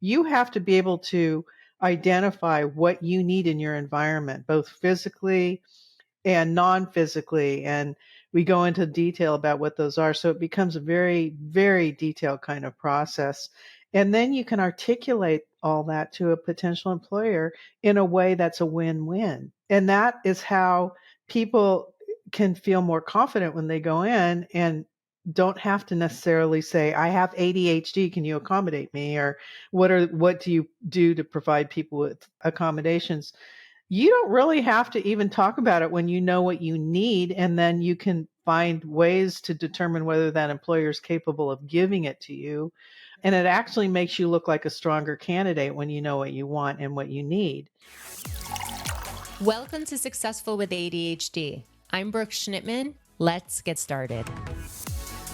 you have to be able to identify what you need in your environment, both physically and non-physically. And we go into detail about what those are. So it becomes a very, very detailed kind of process. And then you can articulate all that to a potential employer in a way that's a win-win. And that is how people can feel more confident when they go in and don't have to necessarily say, I have ADHD, can you accommodate me? Or what do you do to provide people with accommodations? You don't really have to even talk about it when you know what you need, and then you can find ways to determine whether that employer is capable of giving it to you. And it actually makes you look like a stronger candidate when you know what you want and what you need. Welcome to Successful with ADHD. I'm Brooke Schnittman. Let's get started.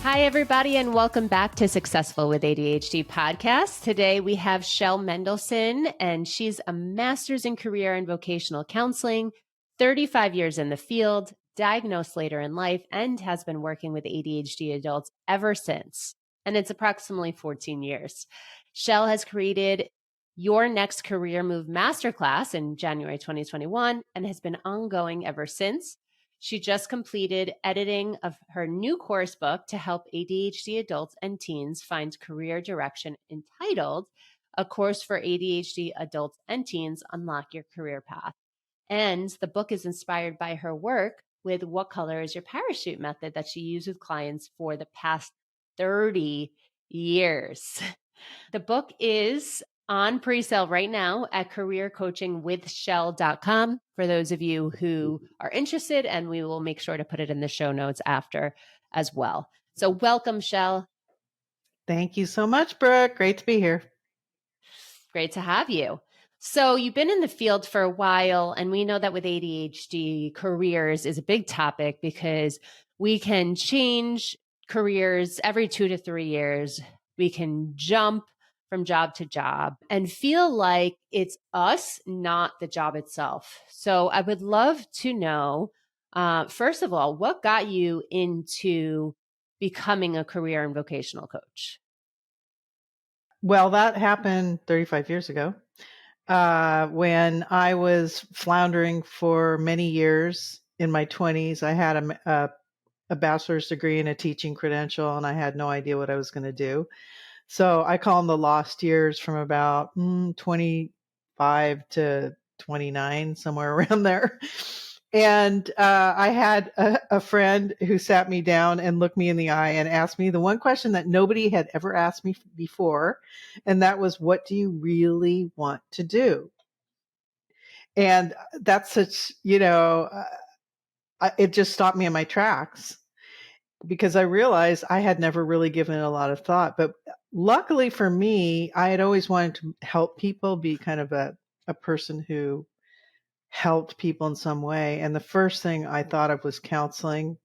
Hi, everybody, and welcome back to Successful with ADHD podcast. Today, we have Shell Mendelson, and she's a master's in career and vocational counseling, 35 years in the field, diagnosed later in life, and has been working with ADHD adults ever since. And it's approximately 14 years. Shell has created Your Next Career Move Masterclass in January 2021 and has been ongoing ever since. She just completed editing of her new course book to help ADHD adults and teens find career direction, entitled A Course for ADHD Adults and Teens, Unlock Your Career Path. And the book is inspired by her work with What Color is Your Parachute method that she used with clients for the past 30 years. The book is on pre-sale right now at careercoachingwithshell.com for those of you who are interested, and we will make sure to put it in the show notes after as well. So welcome, Shell. Thank you so much, Brooke. Great to be here. Great to have you. So you've been in the field for a while, and we know that with ADHD, careers is a big topic because we can change careers every 2 to 3 years. We can jump from job to job and feel like it's us, not the job itself. So I would love to know, first of all, what got you into becoming a career and vocational coach? Well, that happened 35 years ago when I was floundering for many years in my 20s. I had a bachelor's degree and a teaching credential, and I had no idea what I was going to do. So I call them the lost years, from about 25 to 29, somewhere around there. And I had a friend who sat me down and looked me in the eye and asked me the one question that nobody had ever asked me before. And that was, what do you really want to do? And that's such, it just stopped me in my tracks, because I realized I had never really given it a lot of thought. But luckily for me, I had always wanted to help people, be kind of a person who helped people in some way. And the first thing I thought of was counseling.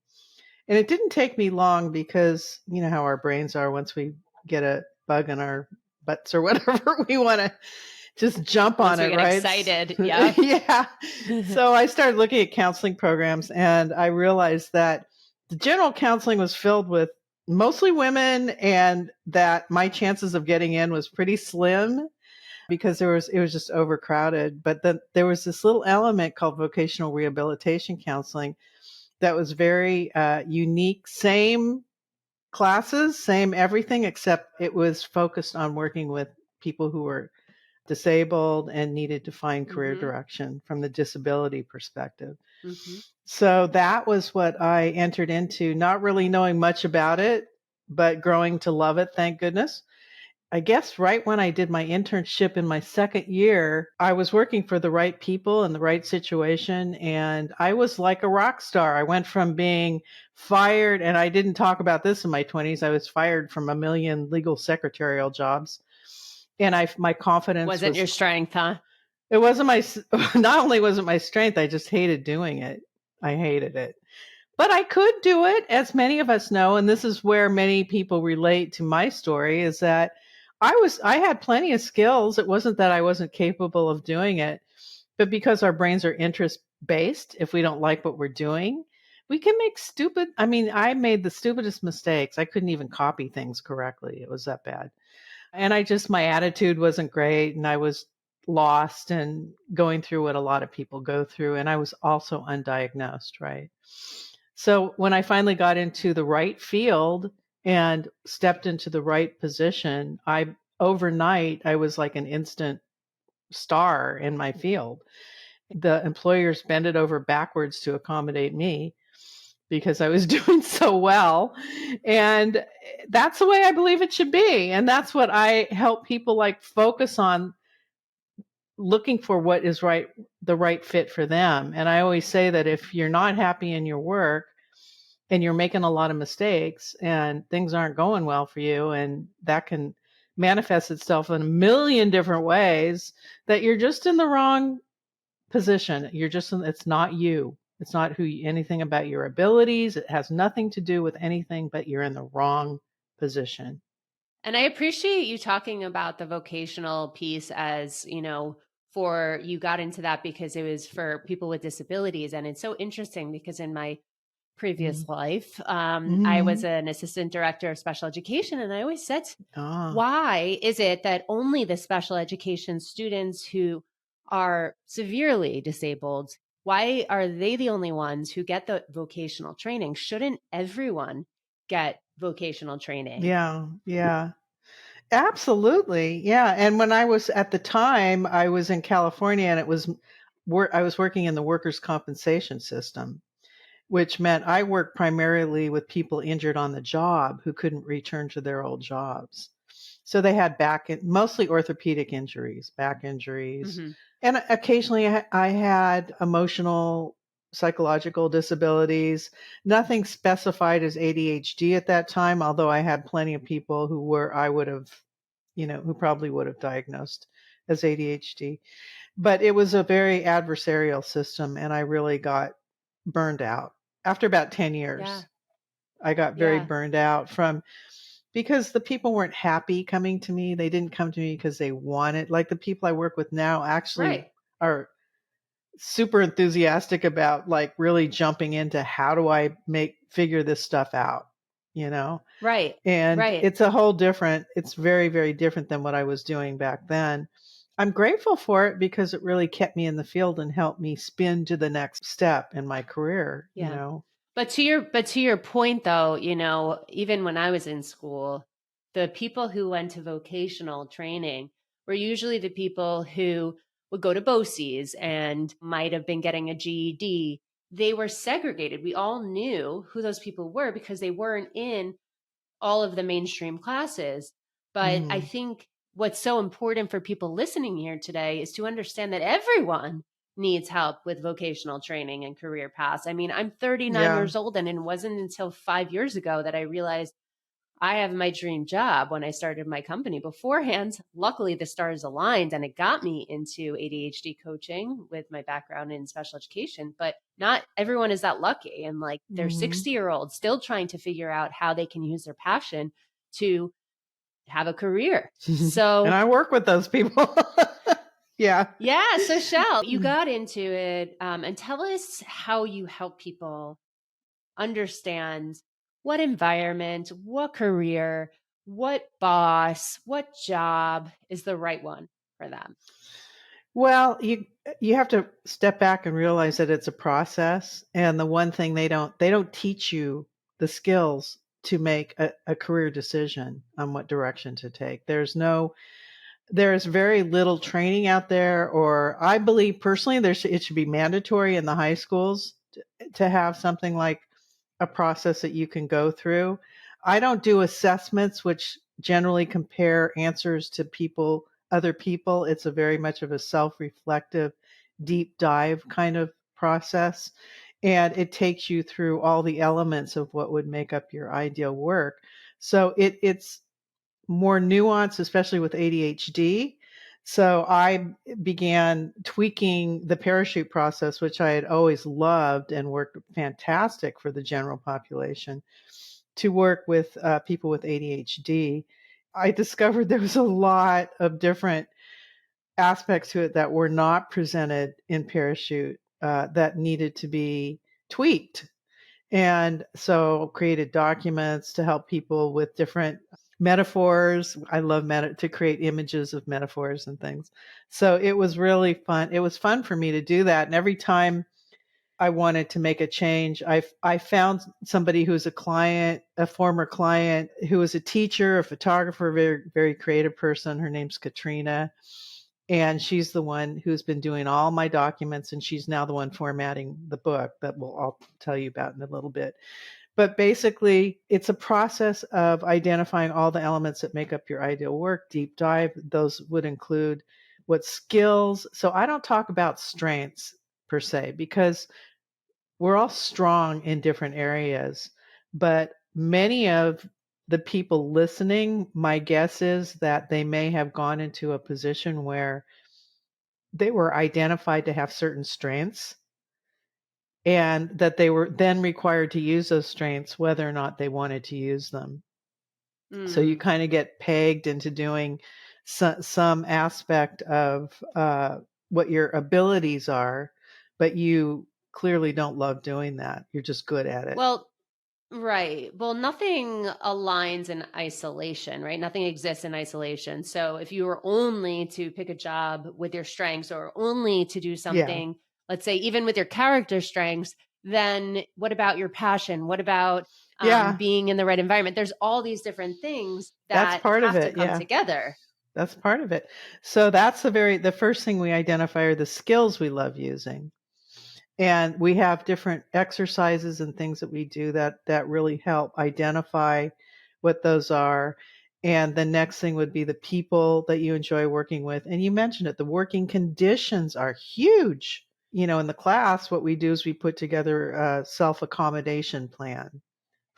And it didn't take me long, because you know how our brains are. Once we get a bug in our butts or whatever, we want to just jump on it, right? Excited. Yeah. Yeah. So I started looking at counseling programs, and I realized that the general counseling was filled with mostly women, and that my chances of getting in was pretty slim, because it was just overcrowded. But then there was this little element called vocational rehabilitation counseling that was very unique. Same classes, same everything, except it was focused on working with people who were disabled and needed to find career direction from the disability perspective. So that was what I entered into, not really knowing much about it, but growing to love it, thank goodness. I guess right when I did my internship in my second year, I was working for the right people in the right situation, and I was like a rock star. I went from being fired, and I didn't talk about this in my 20s. I was fired from a million legal secretarial jobs. And my confidence wasn't your strength, huh? It wasn't not only was it my strength, I just hated doing it. I hated it. But I could do it, as many of us know. And this is where many people relate to my story, is that I had plenty of skills. It wasn't that I wasn't capable of doing it, but because our brains are interest based, if we don't like what we're doing, we can make I made the stupidest mistakes. I couldn't even copy things correctly. It was that bad. And my attitude wasn't great, and I was lost and going through what a lot of people go through. And I was also undiagnosed, right? So when I finally got into the right field and stepped into the right position, overnight, I was like an instant star in my field. The employers bended over backwards to accommodate me because I was doing so well. And that's the way I believe it should be. And that's what I help people like focus on, looking for what is right, the right fit for them. And I always say that if you're not happy in your work and you're making a lot of mistakes and things aren't going well for you, and that can manifest itself in a million different ways, that you're just in the wrong position. It's not you. It's not anything about your abilities. It has nothing to do with anything, but you're in the wrong position. And I appreciate you talking about the vocational piece as, for you got into that because it was for people with disabilities. And it's so interesting because in my previous life, I was Mm-hmm. an assistant director of special education. And I always said, Ah, why is it that only the special education students who are severely disabled, why are they the only ones who get the vocational training? Shouldn't everyone get vocational training? yeah, yeah. Absolutely. Yeah. And when I was at the time, I was in California, and I was working in the workers' compensation system, which meant I worked primarily with people injured on the job who couldn't return to their old jobs. So they had mostly orthopedic injuries, back injuries, Mm-hmm. and occasionally I had emotional, psychological disabilities. Nothing specified as ADHD at that time, although I had plenty of people I would have, who probably would have diagnosed as ADHD. But it was a very adversarial system, and I really got burned out. After about 10 Yeah. years, I got very Yeah. burned out because the people weren't happy coming to me. They didn't come to me because they wanted, like the people I work with now actually Right. are super enthusiastic about like really jumping into how do I figure this stuff out, you know? Right. And Right. it's very, very different than what I was doing back then. I'm grateful for it because it really kept me in the field and helped me spin to the next step in my career, Yeah. But to your point though, even when I was in school, the people who went to vocational training were usually the people who would go to BOCES and might have been getting a GED. They were segregated. We all knew who those people were because they weren't in all of the mainstream classes. But I Mhm. think what's so important for people listening here today is to understand that everyone needs help with vocational training and career paths. I mean, I'm 39 Yeah. years old, and it wasn't until 5 years ago that I realized I have my dream job when I started my company. Beforehand, luckily the stars aligned and it got me into ADHD coaching with my background in special education, but not everyone is that lucky. And like they're Mhm. 60-year-olds still trying to figure out how they can use their passion to have a career. And So, I work with those people. Yeah. yeah. So, Shell, you got into it, and tell us how you help people understand what environment, what career, what boss, what job is the right one for them. Well, you have to step back and realize that it's a process, and the one thing they don't teach you the skills to make a career decision on what direction to take. There's very little training out there, or I believe personally it should be mandatory in the high schools to have something like a process that you can go through. I don't do assessments, which generally compare answers to other people. It's a very much of a self-reflective, deep dive kind of process. And it takes you through all the elements of what would make up your ideal work. So it's more nuanced, especially with ADHD. So I began tweaking the parachute process, which I had always loved and worked fantastic for the general population, to work with people with ADHD. I discovered there was a lot of different aspects to it that were not presented in parachute that needed to be tweaked. And so created documents to help people with different metaphors. I love to create images of metaphors and things. So it was really fun. It was fun for me to do that. And every time I wanted to make a change, I found somebody who's a client, a former client, who was a teacher, a photographer, very, very creative person. Her name's Katrina. And she's the one who's been doing all my documents. And she's now the one formatting the book that I'll tell you about in a little bit. But basically, it's a process of identifying all the elements that make up your ideal work, deep dive. Those would include what skills. So I don't talk about strengths per se, because we're all strong in different areas. But many of the people listening, my guess is that they may have gone into a position where they were identified to have certain strengths, and that they were then required to use those strengths whether or not they wanted to use them. So you kind of get pegged into doing some aspect of what your abilities are, but you clearly don't love doing that. You're just good at it. Well, right. Well, nothing aligns in isolation, right? Nothing exists in isolation. So if you were only to pick a job with your strengths or only to do something, let's say even with your character strengths, then what about your passion? What about being in the right environment? There's all these different things That's that part of have to it. come together. That's part of it. So that's the first thing we identify are the skills we love using. And we have different exercises and things that we do that really help identify what those are. And the next thing would be the people that you enjoy working with. And you mentioned it, the working conditions are huge. In the class, what we do is we put together a self-accommodation plan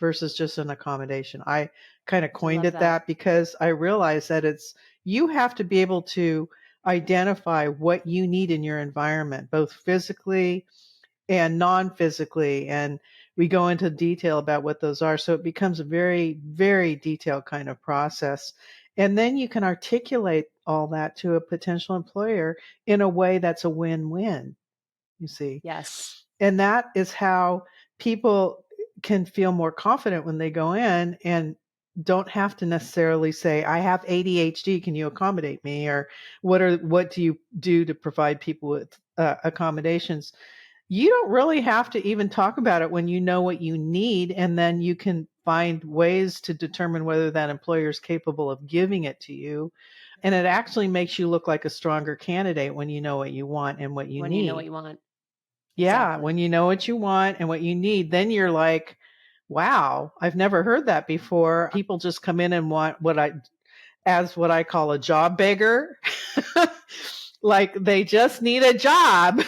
versus just an accommodation. I kind of coined it that because I realized that you have to be able to identify what you need in your environment, both physically and non-physically. And we go into detail about what those are. So it becomes a very, very detailed kind of process. And then you can articulate all that to a potential employer in a way that's a win-win, you see. Yes. And that is how people can feel more confident when they go in and don't have to necessarily say, I have ADHD, can you accommodate me? Or what do you do to provide people with accommodations? You don't really have to even talk about it when you know what you need, and then you can find ways to determine whether that employer is capable of giving it to you. And it actually makes you look like a stronger candidate when you know what you want and what you need. When you know what you want. Yeah, Exactly. when you know what you want and what you need, then you're like, wow, I've never heard that before. People just come in and want what I call a job beggar. Like they just need a job.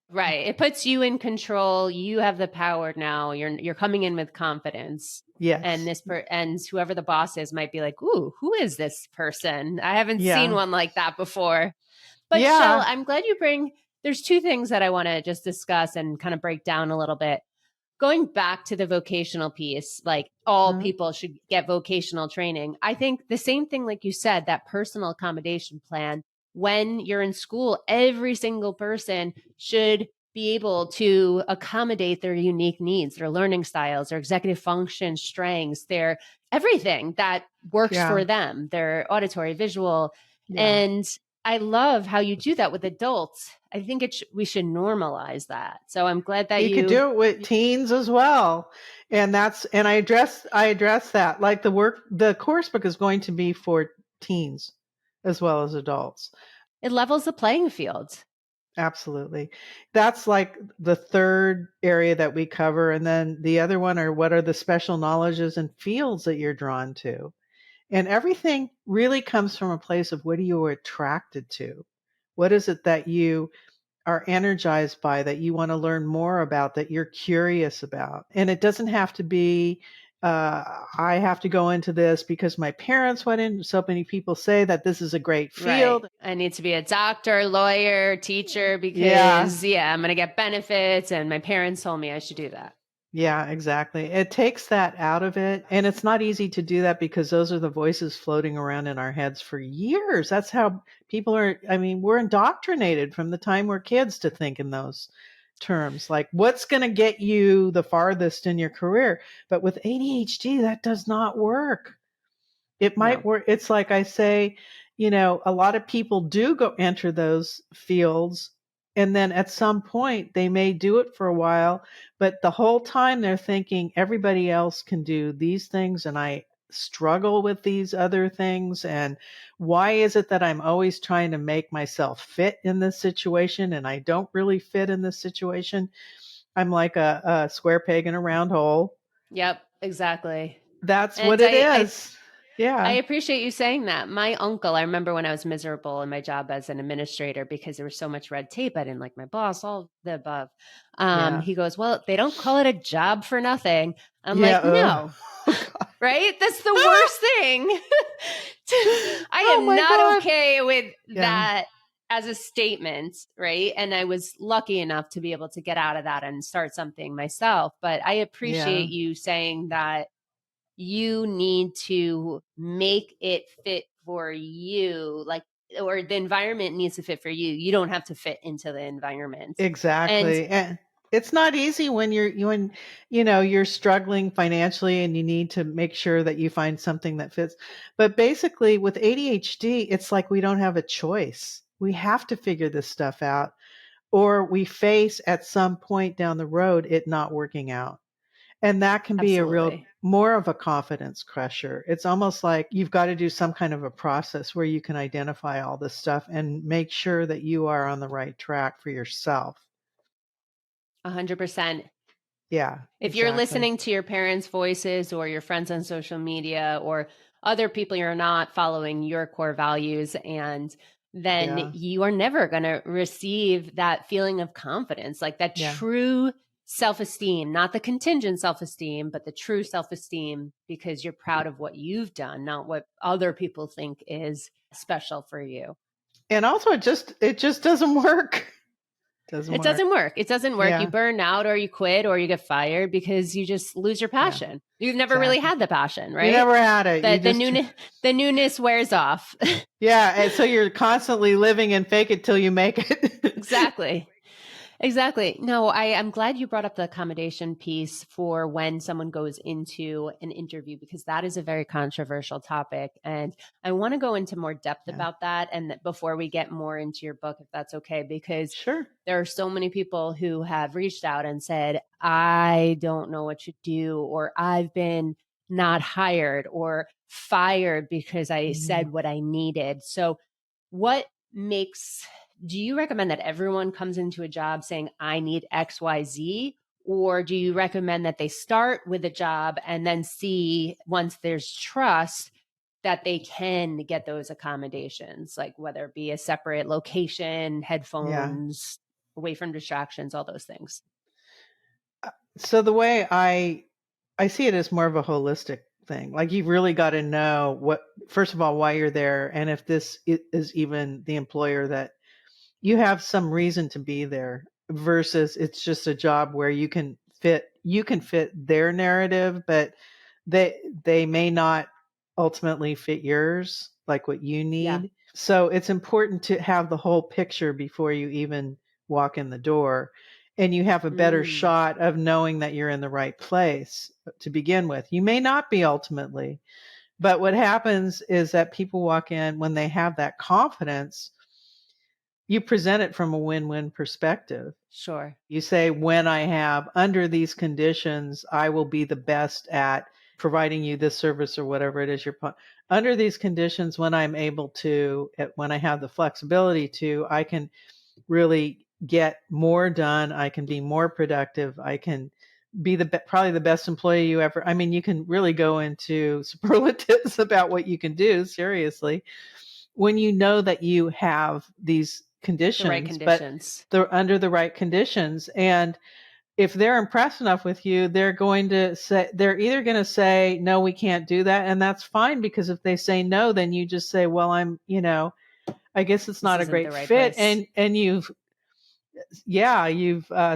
Right. It puts you in control. You have the power now. You're coming in with confidence. Yes. And whoever the boss is might be like, "Ooh, who is this person? I haven't seen one like that before." But Shell, I'm glad there's two things that I want to just discuss and kind of break down a little bit. Going back to the vocational piece, like all people should get vocational training. I think the same thing, like you said, that personal accommodation plan. When you're in school, every single person should be able to accommodate their unique needs, their learning styles, their executive function strengths, their everything that works for them, their auditory, visual. And I love how you do that with adults. I think we should normalize that. So I'm glad that you could do it with teens as well. And I address that. Like the course book is going to be for teens as well as adults. It levels the playing field. Absolutely. That's like the third area that we cover. And then the other one are what are the special knowledges and fields that you're drawn to? And everything really comes from a place of what are you attracted to? What is it that you are energized by, that you want to learn more about, that you're curious about? And it doesn't have to be, I have to go into this because my parents went in. So many people say that this is a great field. Right. I need to be a doctor, lawyer, teacher because, I'm going to get benefits. And my parents told me I should do that. Yeah, exactly. It takes that out of it. And it's not easy to do that because those are the voices floating around in our heads for years. That's how people we're indoctrinated from the time we're kids to think in those terms. Like, what's going to get you the farthest in your career? But with ADHD, that does not work. It might No. work. It's like I say, a lot of people do go enter those fields, and then at some point they may do it for a while, but the whole time they're thinking everybody else can do these things and I struggle with these other things. And why is it that I'm always trying to make myself fit in this situation and I don't really fit in this situation? I'm like a square peg in a round hole. Yep, exactly. That's And what it is. I Yeah. appreciate you saying that. My uncle, I remember when I was miserable in my job as an administrator because there was so much red tape. I didn't like my boss, all the above. Yeah. He goes, well, they don't call it a job for nothing. I'm Yeah. like, no, Oh, God. right? That's the worst thing. I Oh am my not God. okay with Yeah. that as a statement, right? And I was lucky enough to be able to get out of that and start something myself. But I Yeah. appreciate you saying that you need to make it fit for you, like, or the environment needs to fit for you. You don't have to fit into the environment. And Exactly. And it's not easy when you're struggling financially and you need to make sure that you find something that fits. But basically with ADHD, it's like we don't have a choice. We have to figure this stuff out or we face at some point down the road it not working out. And that can be a real absolutely. more of a confidence crusher. It's almost like you've got to do some kind of a process where you can identify all this stuff and make sure that you are on the right track for yourself. 100%. Yeah, If you're exactly. listening to your parents' voices or your friends on social media or other people you're not following your core values, and then Yeah, you are never going to receive that feeling of confidence, like that yeah, true self esteem, not the contingent self esteem, but the true self esteem because you're proud of what you've done, not what other people think is special for you. and also it just doesn't work. Doesn't It work. doesn't work. It doesn't work. You Yeah, burn out or you quit or you get fired because you just lose your yeah, passion. You've never really exactly. had the passion, You right? never had it. You The just newness the newness wears off. yeah, and so you're constantly living and fake it till you make it. Exactly. Exactly. No, I'm glad you brought up the accommodation piece for when someone goes into an interview because that is a very controversial topic. And I want to go into more depth Yeah, about that. And before we get more into your book, if that's okay, because sure. there are so many people who have reached out and said, I don't know what to do, or I've been not hired or fired because I Mm. said what I needed. So, what makes do you recommend that everyone comes into a job saying, I need XYZ? Or do you recommend that they start with a job and then see once there's trust that they can get those accommodations, like whether it be a separate location, Yeah. headphones, away from distractions, all those things? So the way I see it as more of a holistic thing. Like you've really got to know what first of all why you're there and if is even the employer that you have some reason to be there versus it's just a job where you can fit their narrative but they may not ultimately fit yours like what you Yeah. need. So it's important to have the whole picture before you even walk in the door and you have a better Mm, shot of knowing that you're in the right place to begin with. You may not be ultimately, but what happens is that people walk in when they have that confidence, you present it from a win-win perspective. sure. You say, when I have under these conditions, I will be the best at providing you this service or whatever it is under these conditions, when I'm able to, when I have the flexibility to, I can really get more done. I can be more productive. I can be probably the best employee you ever. I mean, you can really go into superlatives about what you can do seriously when you know that you have these The right conditions, but conditions. they're under the right conditions. And if they're impressed enough with you, they're either going to say, no, we can't do that. And that's fine because if they say no, then you just say, well, I guess it's This not a isn't the great right fit. place. And you've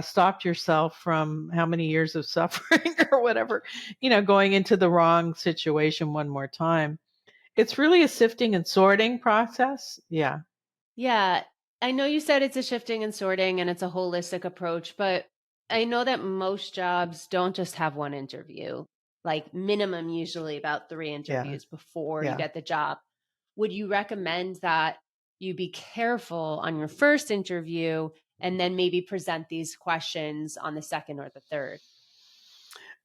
stopped yourself from how many years of suffering or whatever, going into the wrong situation one more time. It's really a sifting and sorting process. Yeah. Yeah. I know you said it's a shifting and sorting and it's a holistic approach, but I know that most jobs don't just have one interview. like minimum usually about 3 interviews before you Yeah. get the job. Would you recommend that you be careful on your first interview and then maybe present these questions on the second or the third?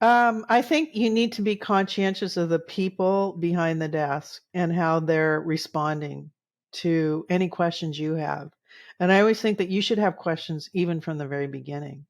I think you need to be conscientious of the people behind the desk and how they're responding to any questions you have. And I always think that you should have questions even from the very beginning.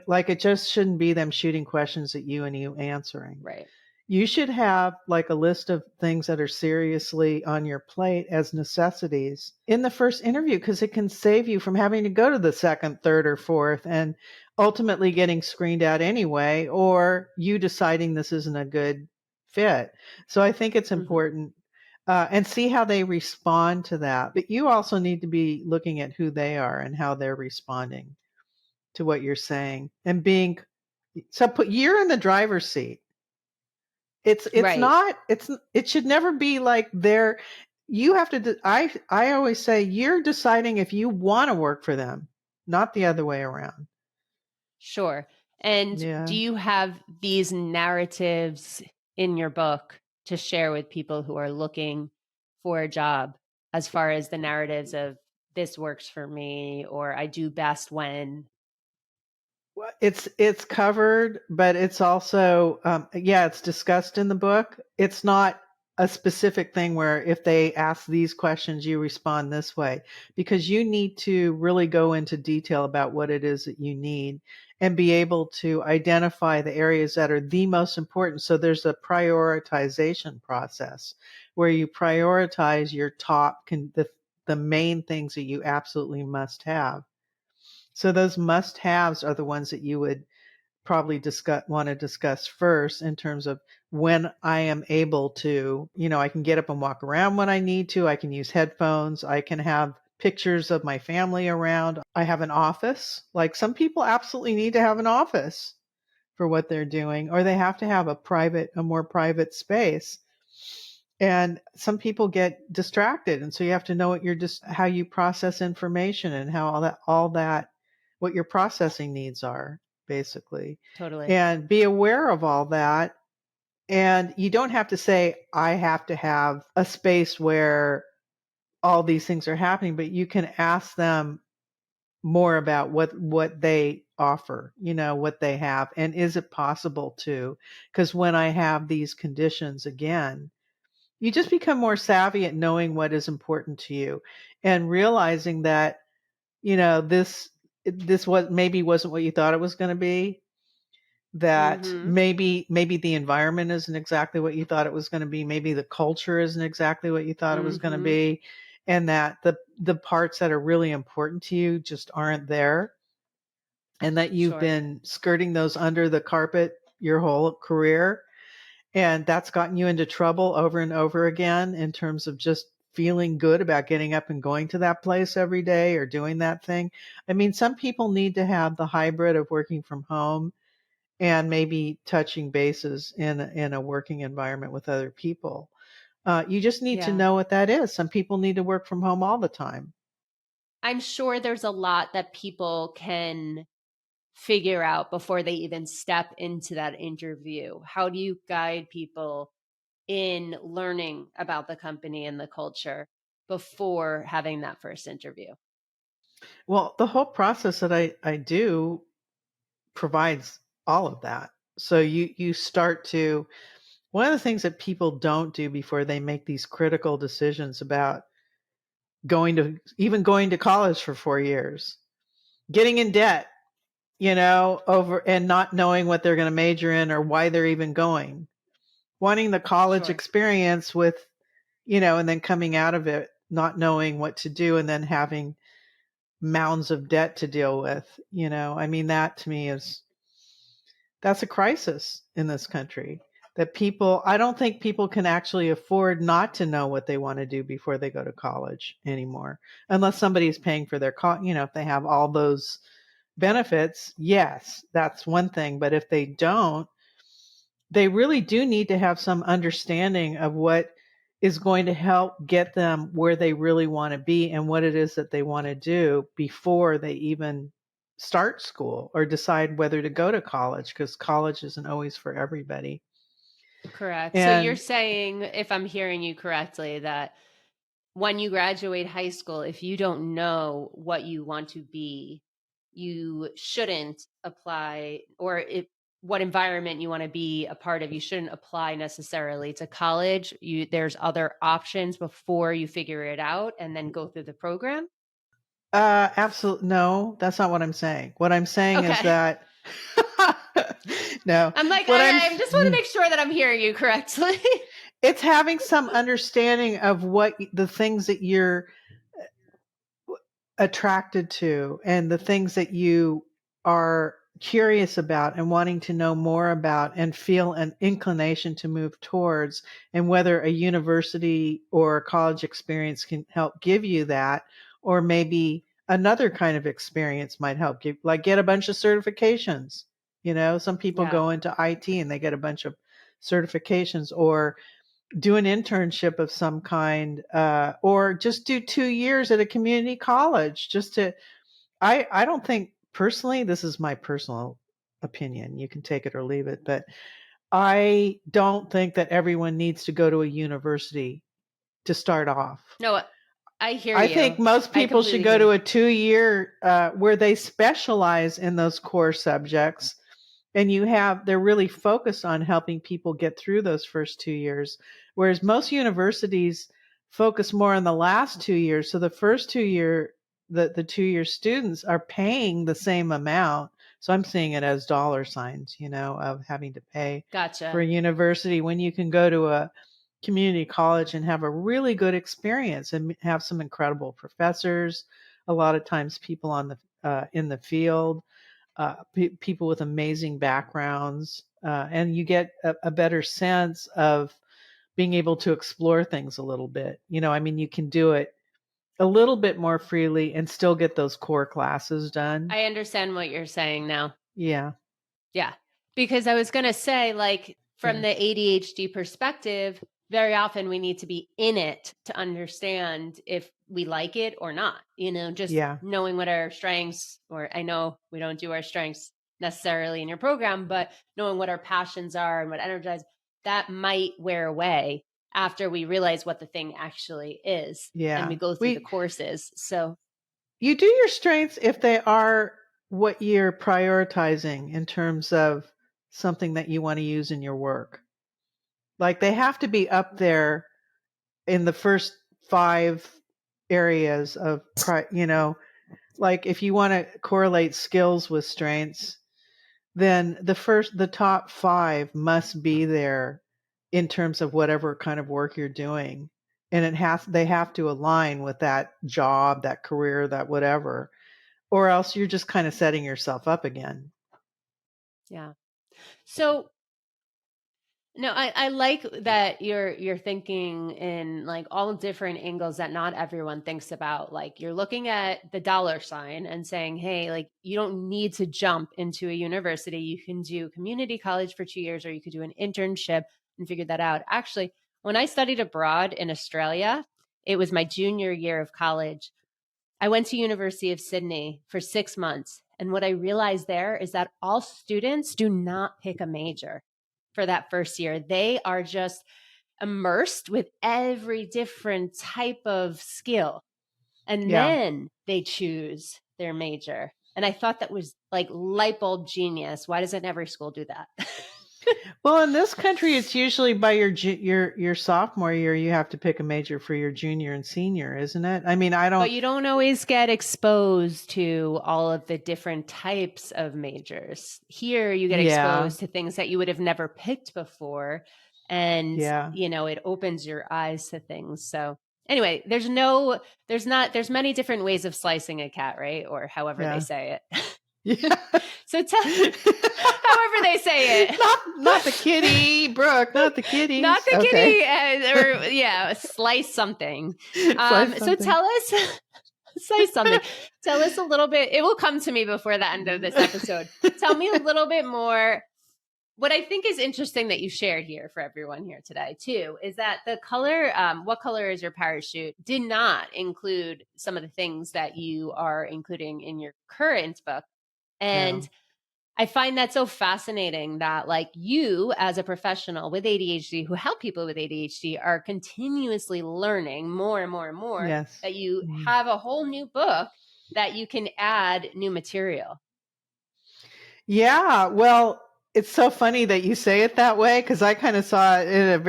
Like it just shouldn't be them shooting questions at you and you answering. Right. You should have like a list of things that are seriously on your plate as necessities in the first interview because it can save you from having to go to the second, third, or fourth and ultimately getting screened out anyway, or you deciding this isn't a good fit. So I think it's important and see how they respond to that. But you also need to be looking at who they are and how they're responding to what you're saying and being so put you're in the driver's seat. It's Right. not it should never be like they're you have to I always say you're deciding if you want to work for them, not the other way around. Sure. And do Yeah. you have these narratives in your book to share with people who are looking for a job, as far as the narratives of this works for me or I do best when? Well, it's covered, but it's also yeah, it's discussed in the book. It's not a specific thing where if they ask these questions, you respond this way because you need to really go into detail about what it is that you need and be able to identify the areas that are the most important. So there's a prioritization process where you prioritize your the main things that you absolutely must have. So those must-haves are the ones that you would probably want to discuss first in terms of when I am able to, I can get up and walk around when I need to. I can use headphones. I can have pictures of my family around. I have an office. Like some people absolutely need to have an office for what they're doing, or they have to have a more private space. And some people get distracted. And so you have to know what just how you process information and how all that, what your processing needs are, basically. Totally. And be aware of all that. And you don't have to say, I have to have a space where all these things are happening, but you can ask them more about what they offer, what they have. And is it possible to? Because when I have these conditions again, you just become more savvy at knowing what is important to you and realizing that, this was maybe wasn't what you thought it was going to be, that Mhm. maybe the environment isn't exactly what you thought it was going to be, maybe the culture isn't exactly what you thought it was going to Mhm. be, and that the parts that are really important to you just aren't there, and that you've Sure. been skirting those under the carpet your whole career, and that's gotten you into trouble over and over again in terms of just feeling good about getting up and going to that place every day or doing that thing. I mean, some people need to have the hybrid of working from home and maybe touching bases in a working environment with other people. You just need to Yeah. know what that is. Some people need to work from home all the time. I'm sure there's a lot that people can figure out before they even step into that interview. How do you guide people in learning about the company and the culture before having that first interview? Well, the whole process that I do provides all of that. So you start to one of the things that people don't do before they make these critical decisions about going to college for 4 years, getting in debt, over and not knowing what they're going to major in or why they're even going, wanting the college Sure. experience and then coming out of it not knowing what to do and then having mounds of debt to deal with. I mean, that to me that's a crisis in this country that I don't think people can actually afford not to know what they want to do before they go to college anymore, unless somebody's paying for if they have all those benefits. Yes, that's one thing. But if they don't, they really do need to have some understanding of what is going to help get them where they really want to be and what it is that they want to do before they even start school or decide whether to go to college, because college isn't always for everybody. Correct. So you're And saying, if I'm hearing you correctly, that when you graduate high school, if you don't know what you want to be, you shouldn't apply, or what environment you want to be a part of, you shouldn't apply necessarily to college. There's other options before you figure it out and then go through the program. absolutely no, that's not what I'm saying. What I'm saying is Okay. that no, I'm like, what I'm I just want to make sure that I'm hearing you correctly. it's having some understanding of what the things that you're attracted to and the things that you are curious about and wanting to know more about and feel an inclination to move towards, and whether a university or a college experience can help give you that, or maybe another kind of experience might help give, like get a bunch of certifications. Some people Yeah. go into IT and they get a bunch of certifications, or do an internship of some kind, or just do 2 years at a community college. Just to, I don't think personally, this is my personal opinion. You can take it or leave it, but I don't think that everyone needs to go to a university to start off. No, I hear I you. think most I people should completely go hear to you. a 2 year where they specialize in those core subjects, and they're really focused on helping people get through those first 2 years. Whereas most universities focus more on the last 2 years. So the first 2 year, the 2 year students are paying the same amount. So I'm seeing it as dollar signs, of having to pay for Gotcha. a university when you can go to a community college and have a really good experience and have some incredible professors. A lot of times, people on the in the field, people with amazing backgrounds, and you get a better sense of being able to explore things a little bit. I mean, you can do it a little bit more freely and still get those core classes done. I understand what you're saying now. Yeah, Yeah. Because I was going to say, like, from yeah, the ADHD perspective, very often we need to be in it to understand if we like it or not. Just yeah, knowing what our strengths, or I know we don't do our strengths necessarily in your program, but knowing what our passions are and what energized, that might wear away after we realize what the thing actually is and we yeah. go through the courses. So, You do your strengths if they are what you're prioritizing in terms of something that you want to use in your work. Like they have to be up there in the first five areas of, like if you want to correlate skills with strengths, then the top five must be there in terms of whatever kind of work you're doing. And they have to align with that job, that career, that whatever, or else you're just kind of setting yourself up again. yeah. So, no, I like that you're thinking in like all different angles that not everyone thinks about. Like you're looking at the dollar sign and saying, hey, like you don't need to jump into a university. You can do community college for 2 years, or you could do an internship and figure that out. Actually, when I studied abroad in Australia, it was my junior year of college. I went to University of Sydney for 6 months. And what I realized there is that all students do not pick a major for that first year. They are just immersed with every different type of skill. And Yeah. then they choose their major. And I thought that was like light bulb genius. Why doesn't every school do that? Well, in this country, it's usually by your sophomore year you have to pick a major for your junior and senior, isn't it? I mean, I But don't. you don't always get exposed to all of the different types of majors. Here, you get Yeah, exposed to things that you would have never picked before. And, yeah, it opens your eyes to things. So, anyway, there's many different ways of slicing a cat, right? Or however they yeah, say it. yeah. So, however they say it. Not the kitty, Brooke. Not the Not kitties. the Okay. kitty, or yeah, slice something. Slice So something. tell us, say something. Tell us a little bit. It will come to me before the end of this episode. Tell me a little bit more. What I think is interesting that you shared here for everyone here today, too, is that the color, what color is your parachute, did not include some of the things that you are including in your current book. And No. I find that so fascinating that like you as a professional with ADHD who help people with ADHD are continuously learning more and more and more, Yes. that you Mm. have a whole new book that you can add new material. Yeah. Well, it's so funny that you say it that way because I kind of saw it in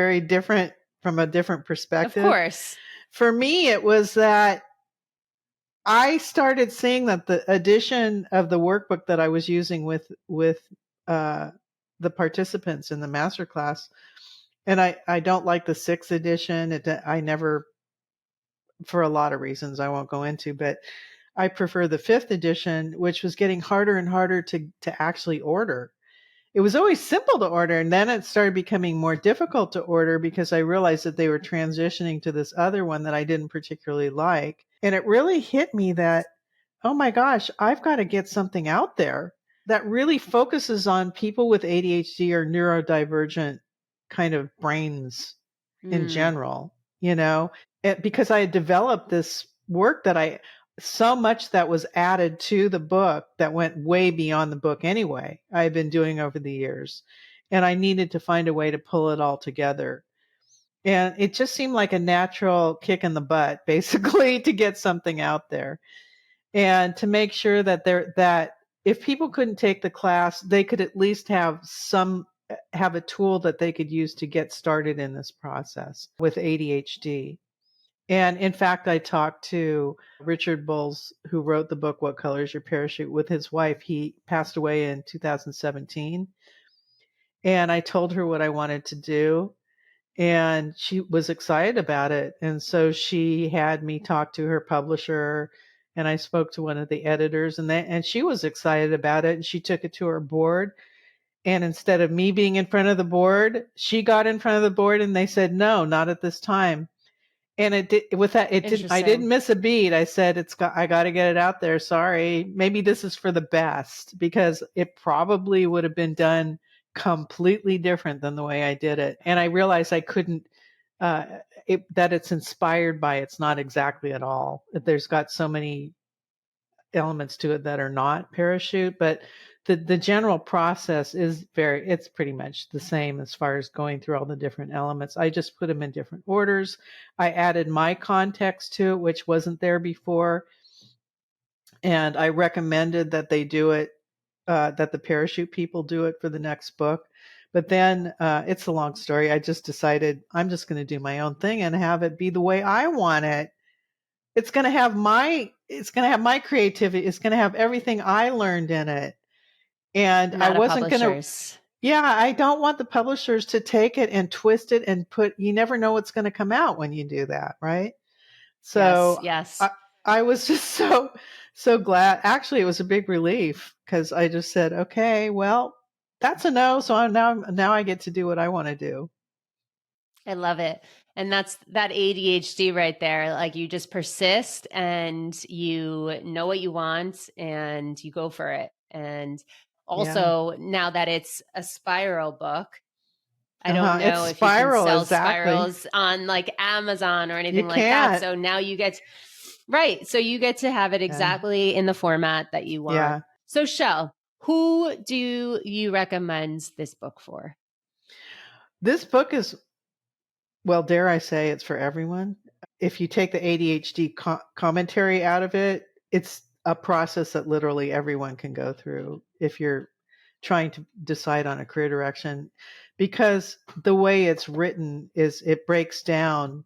from a different Of perspective. course. For me, it was that I started seeing that the edition of the workbook that I was using with uh, the participants in the masterclass, and I don't like the sixth edition. I never, for a lot of reasons I won't go into, but I prefer the fifth edition, which was getting harder and harder to actually order. It was always simple to order, and then it started becoming more difficult to order because I realized that they were transitioning to this other one that I didn't particularly like. And it really hit me that, oh my gosh, I've got to get something out there that really focuses on people with ADHD or neurodivergent kind of brains in general, because I had developed this work so much that was added to the book that went way beyond the book anyway, I had been doing over the years. And I needed to find a way to pull it all together. And it just seemed like a natural kick in the butt, basically, to get something out there and to make sure that if people couldn't take the class, they could at least have a tool that they could use to get started in this process with ADHD. And in fact, I talked to Richard Bowles, who wrote the book, What Color is Your Parachute, with his wife. He passed away in 2017. And I told her what I wanted to do, and she was excited about it. And so she had me talk to her publisher, and I spoke to one of the editors, and she was excited about it, and she took it to her board. And instead of me being in front of the board, she got in front of the board, and they said, no, not at this time. And I didn't miss a beat. I said, I got to get it out there. Sorry. Maybe this is for the best, because it probably would have been done completely different than the way I did it. And I realized I couldn't, that it's inspired by, it's not exactly at all. There's got so many elements to it that are not parachute, but the general process it's pretty much the same as far as going through all the different elements. I just put them in different orders. I added my context to it, which wasn't there before. And I recommended that they do it, that the parachute people do it for the next book. But then it's a long story. I just decided I'm just going to do my own thing and have it be the way I want it. It's going to have my creativity. It's going to have everything I learned in it. And I wasn't going to, I don't want the publishers to take it and twist it and you never know what's going to come out when you do that. Right. So yes. I was just so glad. Actually, it was a big relief because I just said, okay, well, that's a no. So now I get to do what I want to do. I love it. And that's that ADHD right there. Like you just persist and you know what you want and you go for it. And also now that it's a spiral book, I don't know if you can sell spirals on like Amazon or anything like that. So now you get to have it exactly in the format that you want. Yeah. So Shell, who do you recommend this book for? This book is, well, dare I say, it's for everyone. If you take the ADHD commentary out of it, it's a process that literally everyone can go through if you're trying to decide on a career direction, because the way it's written is it breaks down.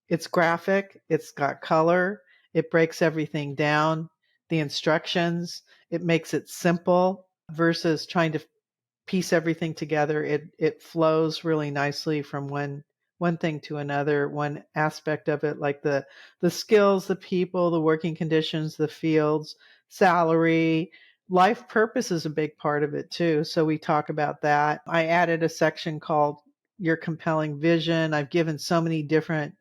It's graphic. It's got color. It breaks everything down. The instructions, it makes it simple versus trying to piece everything together. It flows really nicely from one thing to another, one aspect of it, like the skills, the people, the working conditions, the fields, salary, life purpose is a big part of it too. So we talk about that. I added a section called Your Compelling Vision. I've given so many different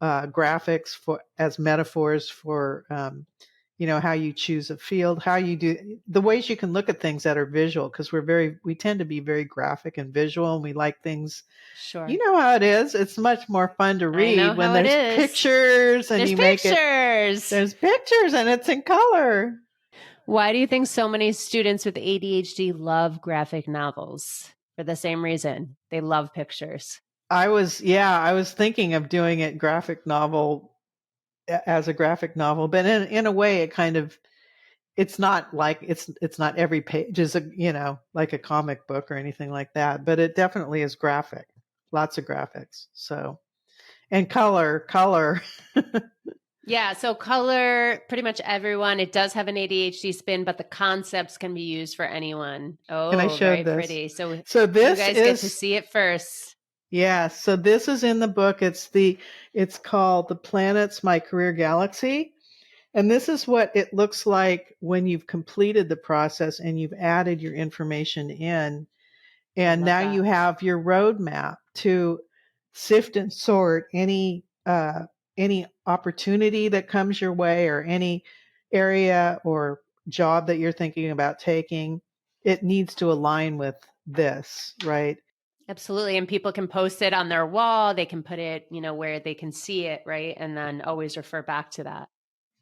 graphics as metaphors for how you choose a field, how you do the ways you can look at things that are visual, because we tend to be very graphic and visual, and we like things. Sure. You know how it is. It's much more fun to read when there's pictures and there's pictures and it's in color. Why do you think so many students with ADHD love graphic novels? For the same reason. They love pictures. I was thinking of doing it graphic novel as a graphic novel, but in a way it kind of, it's not like it's not every page is like a comic book or anything like that, but it definitely is graphic. Lots of graphics. So, and color. Yeah, so color, pretty much everyone. It does have an ADHD spin, but the concepts can be used for anyone. And I Oh, showed very this. pretty. So you this guys is get to see it first. Yeah, so this is in the book. It's called The Planets My Career Galaxy. And this is what it looks like when you've completed the process and you've added your information in. And now you have your roadmap to sift and sort any opportunity that comes your way, or any area or job that you're thinking about taking. It needs to align with this, right? Absolutely. And people can post it on their wall. They can put it, where they can see it, right? And then always refer back to that.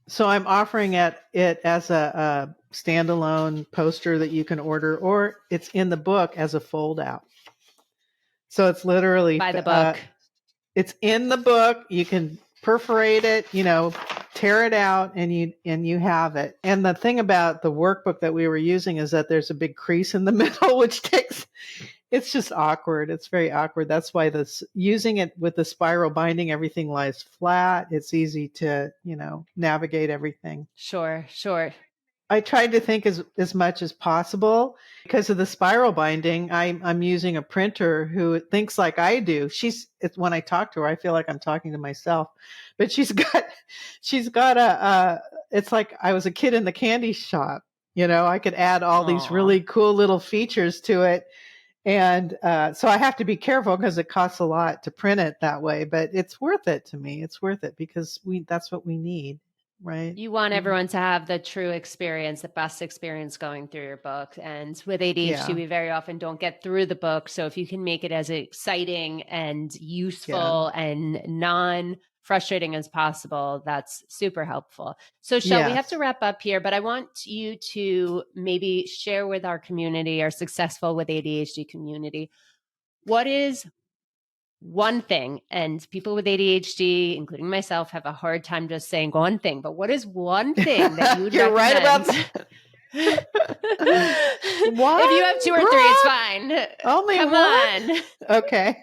So I'm offering it as a standalone poster that you can order, or it's in the book as a fold out. So it's literally Buy the book. It's in the book. You can perforate it, tear it out, and you have it. And the thing about the workbook that we were using is that there's a big crease in the middle, which it's just awkward. It's very awkward. That's why using it with the spiral binding, everything lies flat. It's easy to, navigate everything. Sure. I tried to think as much as possible. Because of the spiral binding, I'm using a printer who thinks like I do. When I talk to her, I feel like I'm talking to myself. But she's got it's like I was a kid in the candy shop. I could add all these really cool little features to it. And so I have to be careful because it costs a lot to print it that way. But it's worth it to me. It's worth it because that's what we need. Right. You want everyone to have the true experience, the best experience going through your book. And with ADHD, we very often don't get through the book. So if you can make it as exciting and useful and non-frustrating as possible, that's super helpful. So Shell, we have to wrap up here, but I want you to maybe share with our community, our Successful with ADHD community, what is one thing, and people with ADHD, including myself, have a hard time just saying one thing, but what is one thing that you would You're recommend? right about that. If you have 2 or 3, it's fine. Only Come one? on. Okay.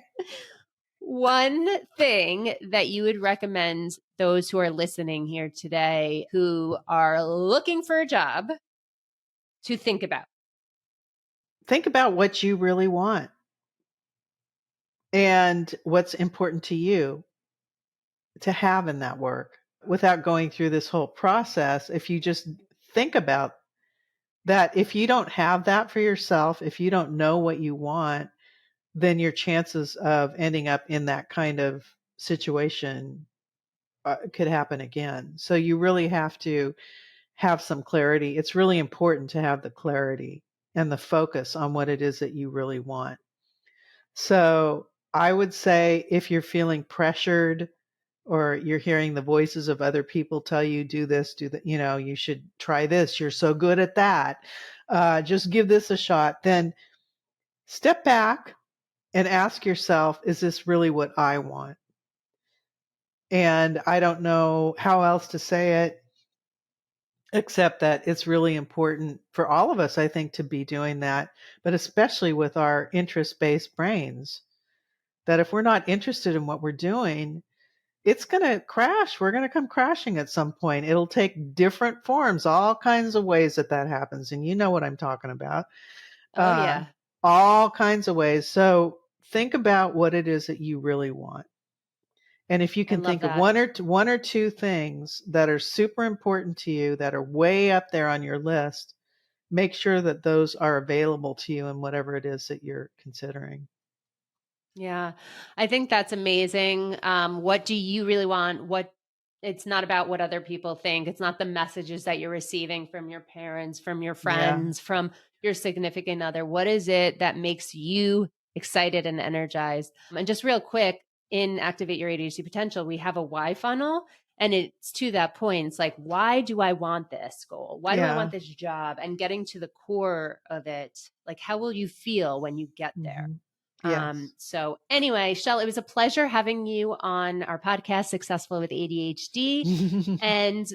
One thing that you would recommend those who are listening here today who are looking for a job to think about. Think about what you really want and what's important to you to have in that work without going through this whole process. If you just think about that, if you don't have that for yourself, if you don't know what you want, then your chances of ending up in that kind of situation could happen again. So you really have to have some clarity. It's really important to have the clarity and the focus on what it is that you really want. So I would say if you're feeling pressured or you're hearing the voices of other people tell you, do this, do that, you should try this. You're so good at that. Just give this a shot. Then step back and ask yourself, is this really what I want? And I don't know how else to say it, except that it's really important for all of us, I think, to be doing that, but especially with our interest-based brains, that if we're not interested in what we're doing, it's going to crash. We're going to come crashing at some point. It'll take different forms, all kinds of ways that happens. And you know what I'm talking about. Oh, yeah. All kinds of ways. So think about what it is that you really want. And if you can think of one or two things that are super important to you, that are way up there on your list, make sure that those are available to you in whatever it is that you're considering. Yeah, I think that's amazing. What do you really want? It's not about what other people think. It's not the messages that you're receiving from your parents, from your friends, from your significant other. What is it that makes you excited and energized? And just real quick, in Activate Your ADHD Potential, we have a why funnel. And it's to that point, it's like, why do I want this goal? Why do I Yeah. want this job? And getting to the core of it, like, how will you feel when you get there? Yes. So anyway, Shell, it was a pleasure having you on our podcast, Successful with ADHD. And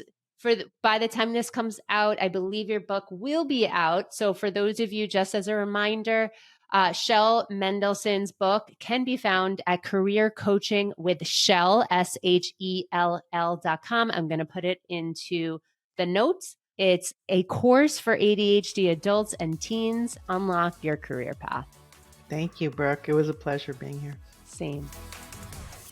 by the time this comes out, I believe your book will be out. So for those of you, just as a reminder, Shell Mendelson's book can be found at Career Coaching with Shell, SHELL.com. I'm going to put it into the notes. It's a course for ADHD adults and teens. Unlock your career path. Thank you, Brooke. It was a pleasure being here. Same.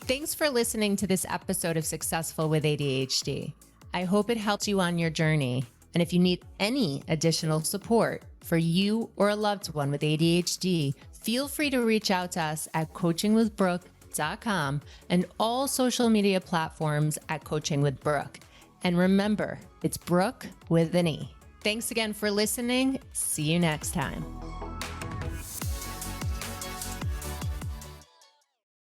Thanks for listening to this episode of Successful with ADHD. I hope it helped you on your journey. And if you need any additional support for you or a loved one with ADHD, feel free to reach out to us at coachingwithbrooke.com and all social media platforms at Coaching with Brooke. And remember, it's Brooke with an E. Thanks again for listening. See you next time.